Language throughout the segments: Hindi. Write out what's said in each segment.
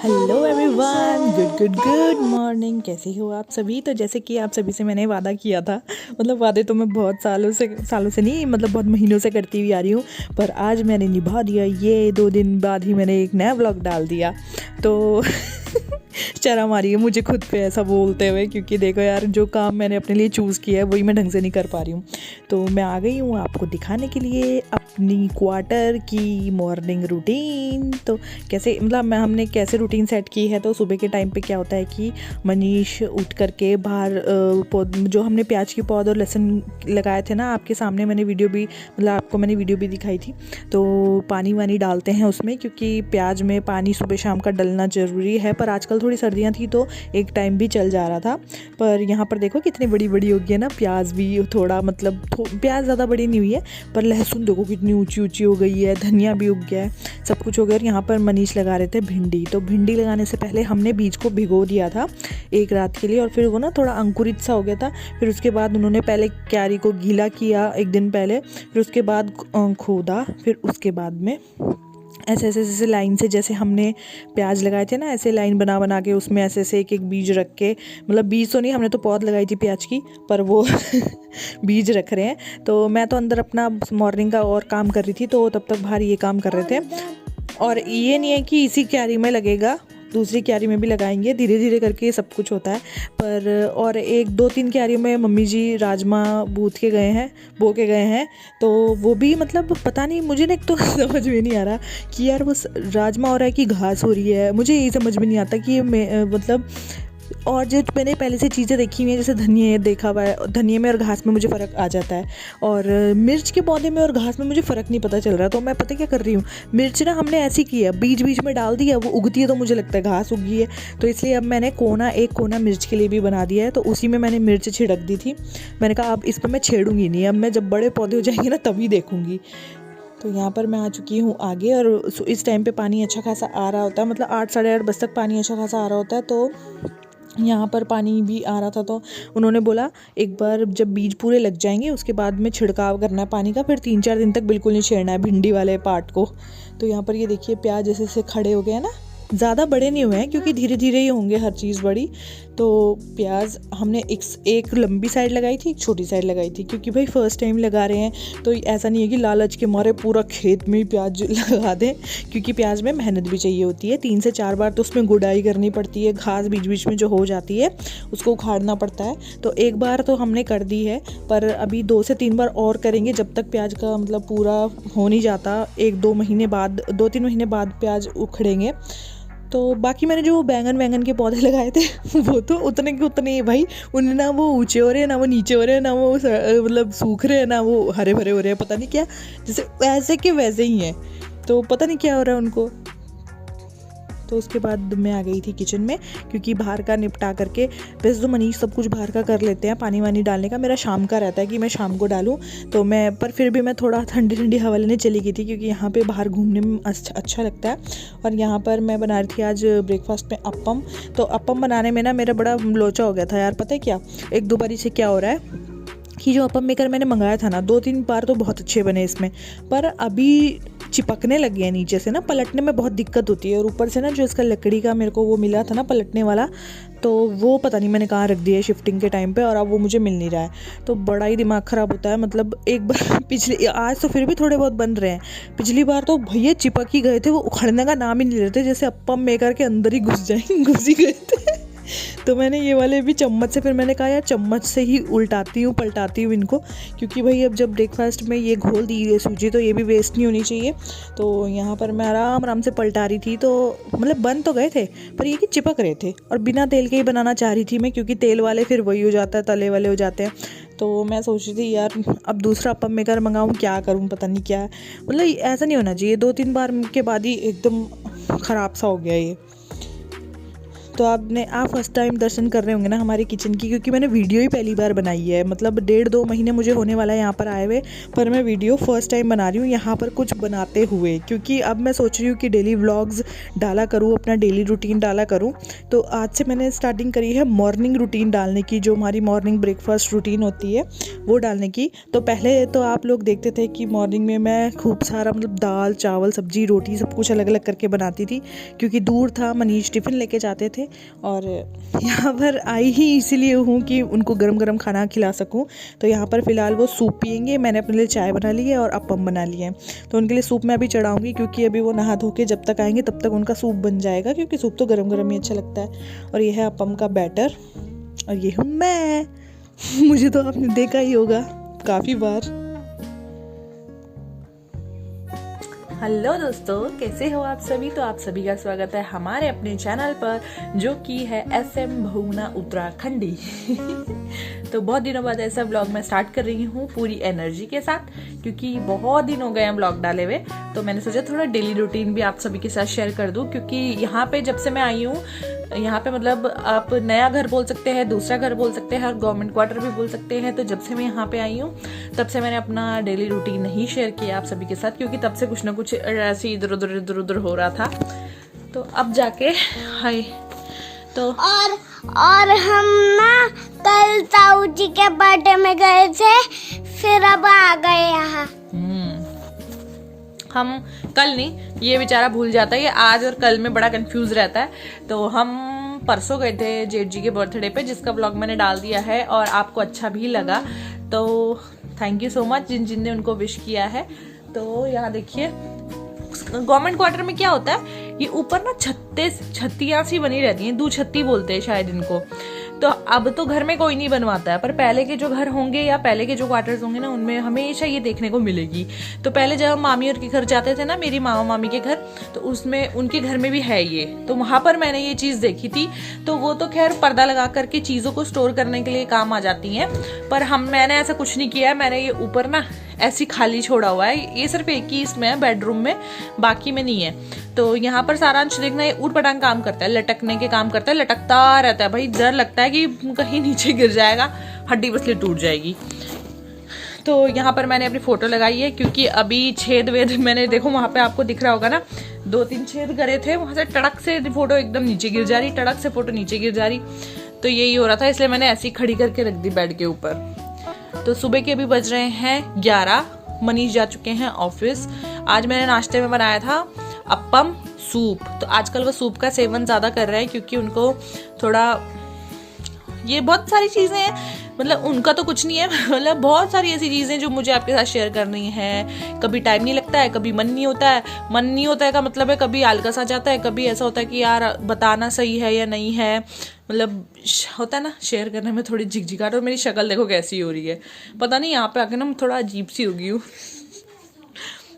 Hello everyone, good good good morning. कैसे हो आप सभी? तो जैसे कि आप सभी से मैंने वादा किया था, मतलब वादे तो मैं बहुत सालों से नहीं, मतलब बहुत महीनों से करती हुई आ रही हूँ, पर आज मैंने निभा दिया। ये 2 दिन बाद ही मैंने एक नया व्लॉग डाल दिया। तो शर्म आ रही है मुझे खुद पे ऐसा बोलते हुए, क्योंकि देखो यार, जो काम मैंने अपने लिए चूज़ किया है वही मैं ढंग से नहीं कर पा रही हूँ। तो मैं आ गई हूँ आपको दिखाने के लिए अपनी क्वार्टर की मॉर्निंग रूटीन। तो कैसे, मतलब हमने कैसे रूटीन सेट की है। तो सुबह के टाइम पे क्या होता है कि मनीष उठ करके बाहर जो हमने प्याज की पौध और लहसुन लगाए थे ना, आपके सामने मैंने वीडियो भी, मतलब आपको मैंने वीडियो भी दिखाई थी। तो पानी वानी डालते हैं उसमें, क्योंकि प्याज में पानी सुबह शाम का डलना ज़रूरी है। पर आजकल थोड़ी सर्दियाँ थी तो एक टाइम भी चल जा रहा था। पर यहाँ पर देखो कितनी बड़ी बड़ी हो गई है ना प्याज भी। थोड़ा मतलब प्याज ज़्यादा बड़ी नहीं हुई है, पर लहसुन देखो कितनी ऊंची ऊंची हो गई है, धनिया भी उग गया है, सब कुछ हो गया। और यहाँ पर मनीष लगा रहे थे भिंडी। तो भिंडी लगाने से पहले हमने बीज को भिगो दिया था एक रात के लिए, और फिर वो ना थोड़ा अंकुरित सा हो गया था। फिर उसके बाद उन्होंने पहले क्यारी को गीला किया एक दिन पहले, फिर उसके बाद खोदा, फिर उसके बाद में ऐसे ऐसे ऐसे लाइन से, जैसे हमने प्याज लगाए थे ना, ऐसे लाइन बना बना के उसमें ऐसे ऐसे एक एक बीज रख के, मतलब बीज तो नहीं, हमने तो पौध लगाई थी प्याज की, पर वो बीज रख रहे हैं। तो मैं तो अंदर अपना मॉर्निंग का और काम कर रही थी, तो तब तक बाहर ये काम कर रहे थे। और ये नहीं है कि इसी क्यारी में लगेगा, दूसरी क्यारी में भी लगाएंगे, धीरे धीरे करके सब कुछ होता है। पर और एक दो तीन क्यारी में मम्मी जी राजमा बो के गए हैं। तो वो भी मतलब पता नहीं, मुझे ना एक तो समझ में नहीं आ रहा कि यार वो राजमा हो रहा है कि घास हो रही है। मुझे यही समझ में नहीं आता कि ये मतलब, और जो मैंने पहले से चीज़ें देखी हुई हैं, जैसे धनिया देखा हुआ है, धनिया में और घास में मुझे फ़र्क आ जाता है, और मिर्च के पौधे में और घास में मुझे फ़र्क नहीं पता चल रहा। तो मैं पता क्या कर रही हूँ, मिर्च ना हमने ऐसी की है, बीच बीच में डाल दिया, वो उगती है तो मुझे लगता है घास उगी है। तो इसलिए अब मैंने एक कोना मिर्च के लिए भी बना दिया है, तो उसी में मैंने मिर्च छिड़क दी थी। मैंने कहा अब इस पर मैं छेड़ूंगी नहीं, अब मैं जब बड़े पौधे हो जाएंगे ना तभी देखूंगी। तो यहाँ पर मैं आ चुकी हूँ आगे, और इस टाइम पे पानी अच्छा खासा आ रहा होता है, मतलब 8 साढ़े 8 बजे तक पानी अच्छा खासा आ रहा होता है। तो यहाँ पर पानी भी आ रहा था। तो उन्होंने बोला एक बार जब बीज पूरे लग जाएंगे उसके बाद में छिड़काव करना है पानी का, फिर 3-4 दिन तक बिल्कुल नहीं छेड़ना है भिंडी वाले पार्ट को। तो यहाँ पर ये देखिए प्याज जैसे से खड़े हो गए हैं ना, ज़्यादा बड़े नहीं हुए हैं क्योंकि धीरे धीरे ही होंगे हर चीज़ बड़ी। तो प्याज हमने एक लंबी साइड लगाई थी, एक छोटी साइड लगाई थी, क्योंकि भाई फर्स्ट टाइम लगा रहे हैं, तो ऐसा नहीं है कि लालच के मारे पूरा खेत में ही प्याज लगा दें, क्योंकि प्याज में मेहनत भी चाहिए होती है। 3 से 4 बार तो उसमें गुड़ाई करनी पड़ती है, घास बीच बीच में जो हो जाती है उसको उखाड़ना पड़ता है। तो एक बार तो हमने कर दी है, पर अभी 2 से 3 बार और करेंगे, जब तक प्याज का मतलब पूरा हो नहीं जाता। 1-2 महीने बाद, 2-3 महीने बाद प्याज उखड़ेंगे। तो बाकी मैंने जो बैंगन के पौधे लगाए थे वो तो उतने के उतने ही भाई, उन्हें ना वो ऊंचे हो रहे हैं, ना वो नीचे हो रहे हैं, ना वो मतलब सूख रहे हैं, ना वो हरे भरे हो रहे हैं, पता नहीं क्या, जैसे ऐसे के वैसे ही हैं। तो पता नहीं क्या हो रहा है उनको। तो उसके बाद मैं आ गई थी किचन में, क्योंकि बाहर का निपटा करके, वैसे तो मनीष सब कुछ बाहर का कर लेते हैं, पानी वानी डालने का मेरा शाम का रहता है कि मैं शाम को डालूं। तो मैं, पर फिर भी मैं थोड़ा ठंडी ठंडी हवा लेने चली गई थी, क्योंकि यहाँ पे बाहर घूमने में अच्छा लगता है। और यहाँ पर मैं बना रही थी आज ब्रेकफास्ट में अप्पम। तो अप्पम बनाने में ना मेरा बड़ा लोचा हो गया था यार, पता है क्या, 1-2 बारी से क्या हो रहा है कि जो अप्पम मेकर मैंने मंगाया था ना, 2-3 बार तो बहुत अच्छे बने इसमें, पर अभी चिपकने लग गए हैं नीचे से ना, पलटने में बहुत दिक्कत होती है। और ऊपर से ना जो इसका लकड़ी का मेरे को वो मिला था ना पलटने वाला, तो वो पता नहीं मैंने कहाँ रख दिया है शिफ्टिंग के टाइम पे, और अब वो मुझे मिल नहीं रहा है। तो बड़ा ही दिमाग ख़राब होता है। मतलब एक बार पिछले, आज तो फिर भी थोड़े बहुत बन रहे हैं, पिछली बार तो भैया चिपक ही गए थे, वो उखड़ने का नाम ही नहीं ले रहे थे, जैसे अप्पम मेकर के अंदर ही घुस ही गए थे। तो मैंने ये वाले भी चम्मच से, फिर मैंने कहा यार चम्मच से ही पलटाती हूँ इनको, क्योंकि भाई अब जब ब्रेकफास्ट में ये घोल दी है सूजी, तो ये भी वेस्ट नहीं होनी चाहिए। तो यहाँ पर मैं आराम आराम से पलटा रही थी, तो मतलब बन तो गए थे, पर ये कि चिपक रहे थे। और बिना तेल के ही बनाना चाह रही थी मैं, क्योंकि तेल वाले फिर वही हो जाता है, तले वाले हो जाते हैं। तो मैं सोच रही थी यार अब दूसरा अप्पम मेकर मंगाऊँ, क्या करूँ पता नहीं क्या है। मतलब ऐसा नहीं होना चाहिए, 2-3 बार के बाद ही एकदम ख़राब सा हो गया ये। तो आप फर्स्ट टाइम दर्शन कर रहे होंगे ना हमारी किचन की, क्योंकि मैंने वीडियो ही पहली बार बनाई है। मतलब 1.5-2 महीने मुझे होने वाला है यहाँ पर आए हुए, पर मैं वीडियो फर्स्ट टाइम बना रही हूँ यहाँ पर कुछ बनाते हुए। क्योंकि अब मैं सोच रही हूँ कि डेली व्लॉग्स डाला करूँ, अपना डेली रूटीन डाला करूँ। तो आज से मैंने स्टार्टिंग करी है मॉर्निंग रूटीन डालने की, जो हमारी मॉर्निंग ब्रेकफास्ट रूटीन होती है वो डालने की। तो पहले तो आप लोग देखते थे कि मॉर्निंग में मैं खूब सारा मतलब दाल चावल सब्जी रोटी सब कुछ अलग अलग करके बनाती थी, क्योंकि दूर था, मनीष टिफ़िन लेके जाते थे। और यहाँ पर आई ही इसीलिए हूँ कि उनको गरम गरम खाना खिला सकूँ। तो यहाँ पर फ़िलहाल वो सूप पियेंगे, मैंने अपने लिए चाय बना ली है और अपम बना लिए हैं। तो उनके लिए सूप मैं अभी चढ़ाऊँगी, क्योंकि अभी वो नहा धो के जब तक आएंगे तब तक उनका सूप बन जाएगा, क्योंकि सूप तो गरम गरम ही अच्छा लगता है। और ये है अपम का बैटर, और ये हूँ मैं। मुझे तो आपने देखा ही होगा काफ़ी बार। हेलो दोस्तों, कैसे हो आप सभी। तो आप सभी का स्वागत है हमारे अपने चैनल पर, जो कि है SM भुवना उत्तराखंडी। तो बहुत दिनों बाद ऐसा ब्लॉग मैं स्टार्ट कर रही हूँ पूरी एनर्जी के साथ, क्योंकि बहुत दिन हो गए हैं ब्लॉग डाले हुए। तो मैंने सोचा थोड़ा डेली रूटीन भी आप सभी के साथ शेयर कर दूँ, क्योंकि यहाँ पे जब से मैं आई हूँ, यहाँ पे मतलब आप नया घर बोल सकते हैं, दूसरा घर बोल सकते हैं और गवर्नमेंट क्वार्टर भी बोल सकते हैं। तो जब से मैं यहाँ पे आई हूँ तब से मैंने अपना डेली रूटीन नहीं शेयर किया आप सभी के साथ, क्योंकि तब से कुछ ना कुछ ऐसे इधर उधर हो रहा था। तो अब जाके हाय तो और हम ना कल ताऊ जी के बर्थडे में गए थे, फिर अब आ गए यहाँ। हम कल नहीं, ये बेचारा भूल जाता है, ये आज और कल में बड़ा कंफ्यूज रहता है। तो हम परसों गए थे जेठ जी के बर्थडे पे, जिसका ब्लॉग मैंने डाल दिया है और आपको अच्छा भी लगा। तो थैंक यू सो मच जिन जिन ने उनको विश किया है। तो यहाँ देखिए, गवर्नमेंट क्वार्टर में क्या होता है, ये ऊपर ना छत्तियां सी बनी रहती हैं, 2 छत्ती बोलते हैं शायद इनको। तो अब तो घर में कोई नहीं बनवाता है, पर पहले के जो घर होंगे या पहले के जो क्वार्टर्स होंगे ना, उनमें हमेशा ये देखने को मिलेगी। तो पहले जब हम मामी और के घर जाते थे ना, मेरी मामा मामी के घर, तो उसमें उनके घर में भी है ये। तो वहां पर मैंने ये चीज देखी थी। तो वो तो खैर पर्दा लगा करके चीजों को स्टोर करने के लिए काम आ जाती हैं, पर मैंने ऐसा कुछ नहीं किया है। मैंने ये ऊपर ना ऐसी खाली छोड़ा हुआ है, ये सिर्फ एक ही इसमें है बेडरूम में, बाकी में नहीं है। तो यहाँ पर सारांश देखना, ये ऊट पटांग काम करता है, लटकने के काम करता है, लटकता रहता है भाई। डर लगता है कि कहीं नीचे गिर जाएगा, हड्डी पसली टूट जाएगी। तो यहाँ पर मैंने अपनी फोटो लगाई है, क्योंकि अभी छेद वेद मैंने देखो वहां पे आपको दिख रहा होगा ना, 2-3 छेद करे थे, वहां से टड़क से फोटो एकदम नीचे गिर जा रही, टड़क से फोटो नीचे गिर जा रही। तो यही हो रहा था, इसलिए मैंने ऐसी खड़ी करके रख दी बेड के ऊपर। तो सुबह के अभी बज रहे हैं 11, मनीष जा चुके हैं ऑफिस। आज मैंने नाश्ते में बनाया था अपम सूप। तो आजकल वो सूप का सेवन ज्यादा कर रहे हैं, क्योंकि उनको थोड़ा ये बहुत सारी चीजें हैं, मतलब उनका तो कुछ नहीं है, मतलब बहुत सारी ऐसी चीजें जो मुझे आपके साथ शेयर करनी है। कभी टाइम नहीं लगता है, कभी मन नहीं होता है। मन नहीं होता है का मतलब है कभी आलकस आ जाता है, कभी ऐसा होता है कि यार बताना सही है या नहीं है, मतलब होता है ना शेयर करने में थोड़ी झिकझिकाहट। और मेरी शक्ल देखो कैसी हो रही है, पता नहीं यहाँ पे आके ना थोड़ा अजीब सी हो गई हूँ।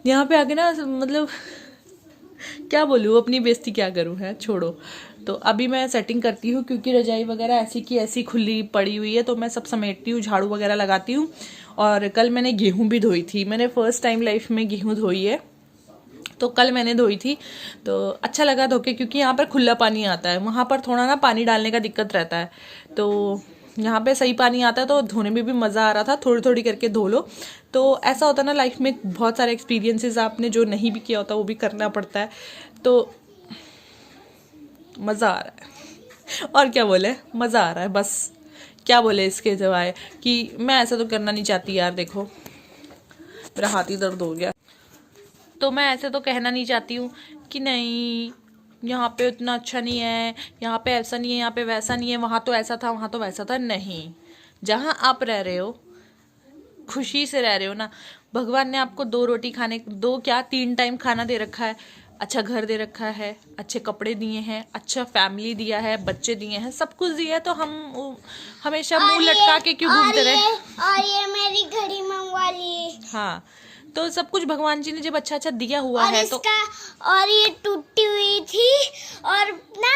यहाँ पे आके ना मतलब क्या बोलूँ, अपनी बेइज्जती क्या करूँ, है छोड़ो। तो अभी मैं सेटिंग करती हूँ, क्योंकि रजाई वगैरह ऐसी की ऐसी खुली पड़ी हुई है, तो मैं सब समेटती हूँ, झाड़ू वगैरह लगाती हूँ। और कल मैंने गेहूं भी धोई थी, मैंने फर्स्ट टाइम लाइफ में गेहूं धोई है, तो कल मैंने धोई थी। तो अच्छा लगा धो के, क्योंकि यहाँ पर खुला पानी आता है, वहाँ पर थोड़ा ना पानी डालने का दिक्कत रहता है। तो यहाँ पे सही पानी आता है, तो धोने में भी मज़ा आ रहा था, थोड़ी थोड़ी करके धो लो। तो ऐसा होता है ना लाइफ में, बहुत सारे एक्सपीरियंसेस आपने जो नहीं भी किया होता वो भी करना पड़ता है। तो मज़ा आ रहा है, और क्या बोले, मज़ा आ रहा है बस। क्या बोले इसके जवाए, कि मैं ऐसा तो करना नहीं चाहती यार। देखो मेरा हाथ ही दर्द हो गया। तो मैं ऐसे तो कहना नहीं चाहती हूँ कि नहीं यहाँ पे उतना अच्छा नहीं है, यहाँ पे ऐसा नहीं है, यहाँ पे वैसा नहीं है, वहाँ तो ऐसा था, वहाँ तो वैसा था। नहीं, जहाँ आप रह रहे हो, खुशी से रह रहे हो ना, भगवान ने आपको 2 रोटी खाने, 2 क्या 3 टाइम खाना दे रखा है, अच्छा घर दे रखा है, अच्छे कपड़े दिए हैं, अच्छा फैमिली दिया है, बच्चे दिए हैं, सब कुछ दिया है। तो हम हमेशा मुंह लटका के क्यों घूमते रहे। और ये मेरी घड़ी मंगवा ली। हाँ, तो सब कुछ भगवान जी ने जब अच्छा अच्छा दिया हुआ है तो। और ये टूटी हुई थी और ना,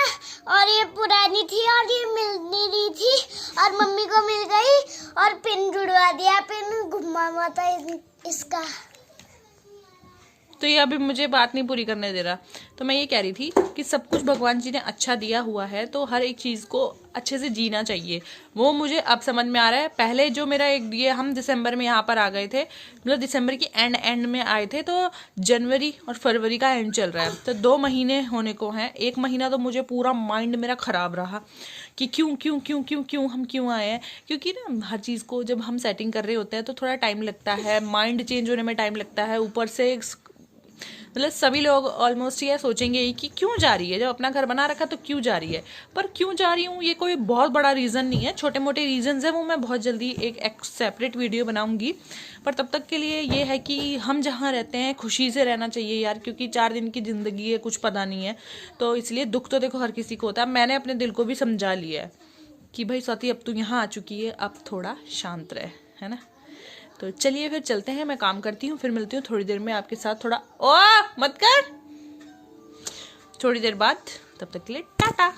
और ये पुरानी थी और ये मिल नहीं रही थी, और मम्मी को मिल गई और पिन जुड़वा दिया, पिन घुमा हुआ था इसका। तो ये अभी मुझे बात नहीं पूरी करने दे रहा। तो मैं ये कह रही थी कि सब कुछ भगवान जी ने अच्छा दिया हुआ है, तो हर एक चीज़ को अच्छे से जीना चाहिए। वो मुझे अब समझ में आ रहा है। पहले जो मेरा एक ये हम दिसंबर में यहाँ पर आ गए थे, मतलब दिसंबर की एंड में आए थे, तो जनवरी और फरवरी का एंड चल रहा है, तो 2 महीने होने को हैं। 1 महीना तो मुझे पूरा माइंड मेरा ख़राब रहा कि क्यों हम क्यों आए हैं। क्योंकि ना हर चीज़ को जब हम सेटिंग कर रहे होते हैं तो थोड़ा टाइम लगता है, माइंड चेंज होने में टाइम लगता है। ऊपर से मतलब सभी लोग ऑलमोस्ट ये सोचेंगे कि क्यों जा रही है, जब अपना घर बना रखा तो क्यों जा रही है। पर क्यों जा रही हूँ ये कोई बहुत बड़ा रीज़न नहीं है, छोटे मोटे रीजंस है, वो मैं बहुत जल्दी एक सेपरेट वीडियो बनाऊंगी। पर तब तक के लिए ये है कि हम जहाँ रहते हैं खुशी से रहना चाहिए यार, क्योंकि 4 दिन की ज़िंदगी है, कुछ पता नहीं है। तो इसलिए दुख तो देखो हर किसी को होता है। मैंने अपने दिल को भी समझा लिया है कि भाई स्वाति अब तू यहाँ आ चुकी है, अब थोड़ा शांत रहे, है ना। तो चलिए फिर चलते हैं, मैं काम करती हूँ, फिर मिलती हूँ थोड़ी देर में आपके साथ। थोड़ा ओ मत कर, थोड़ी देर बाद। तब तक के लिए टाटा।